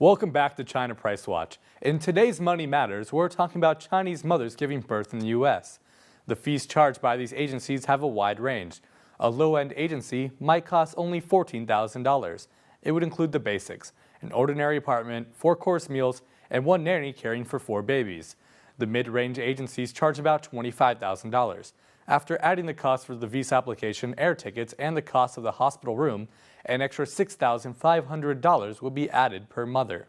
Welcome back to China Price Watch. In today's Money Matters, we're talking about Chinese mothers giving birth in the U.S. The fees charged by these agencies have a wide range. A low-end agency might cost only $14,000. It would include the basics: an ordinary apartment, 4-course meals, and 1 nanny caring for 4 babies. The mid-range agencies charge about $25,000. After adding the cost for the visa application, air tickets, and the cost of the hospital room, an extra $6,500 will be added per mother.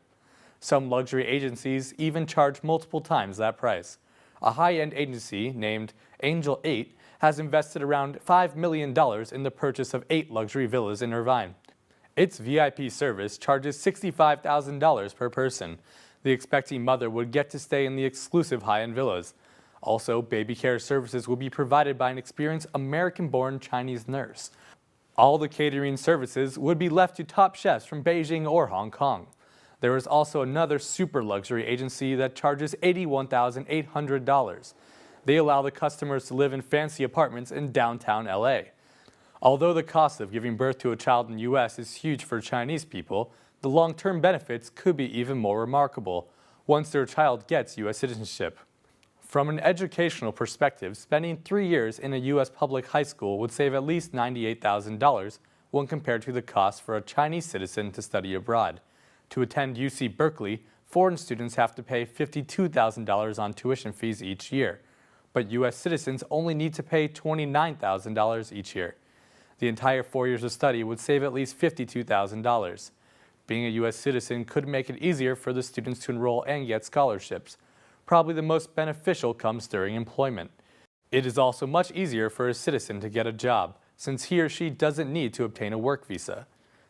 Some luxury agencies even charge multiple times that price. A high-end agency named Angel 8 has invested around $5 million in the purchase of 8 luxury villas in Irvine. Its VIP service charges $65,000 per person. The expecting mother would get to stay in the exclusive high-end villas. Also, baby care services will be provided by an experienced American-born Chinese nurse. All the catering services would be left to top chefs from Beijing or Hong Kong. There is also another super luxury agency that charges $81,800. They allow the customers to live in fancy apartments in downtown LA. Although the cost of giving birth to a child in the U.S. is huge for Chinese people, the long-term benefits could be even more remarkable once their child gets U.S. citizenship. From an educational perspective, spending 3 years in a U.S. public high school would save at least $98,000 when compared to the cost for a Chinese citizen to study abroad. To attend UC Berkeley, foreign students have to pay $52,000 on tuition fees each year, but U.S. citizens only need to pay $29,000 each year. The entire 4 years of study would save at least $52,000. Being a U.S. citizen could make it easier for the students to enroll and get scholarships. Probably the most beneficial comes during employment. It is also much easier for a citizen to get a job, since he or she doesn't need to obtain a work visa.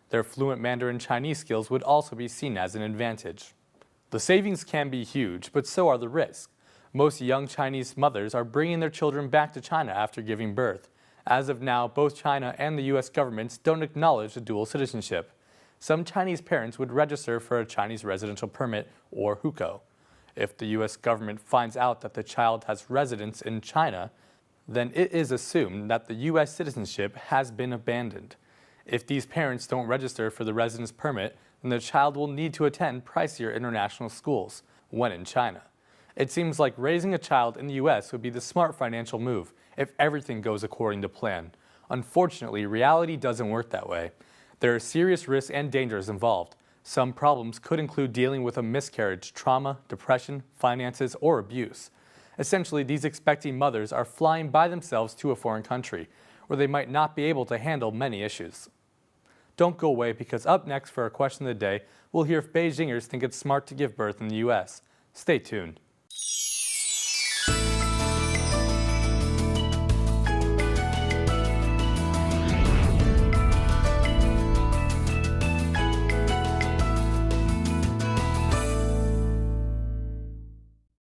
Their fluent Mandarin Chinese skills would also be seen as an advantage. The savings can be huge, but so are the risks. Most young Chinese mothers are bringing their children back to China after giving birth. As of now, both China and the U.S. governments don't acknowledge the dual citizenship. Some Chinese parents would register for a Chinese residential permit, or hukou. If the U.S. government finds out that the child has residence in China, then it is assumed that the U.S. citizenship has been abandoned. If these parents don't register for the residence permit, then the child will need to attend pricier international schools when in China. It seems like raising a child in the U.S. would be the smart financial move if everything goes according to plan. Unfortunately, reality doesn't work that way. There are serious risks and dangers involved. Some problems could include dealing with a miscarriage, trauma, depression, finances, or abuse. Essentially, these expecting mothers are flying by themselves to a foreign country, where they might not be able to handle many issues. Don't go away, because up next for our question of the day, we'll hear if Beijingers think it's smart to give birth in the U.S. Stay tuned.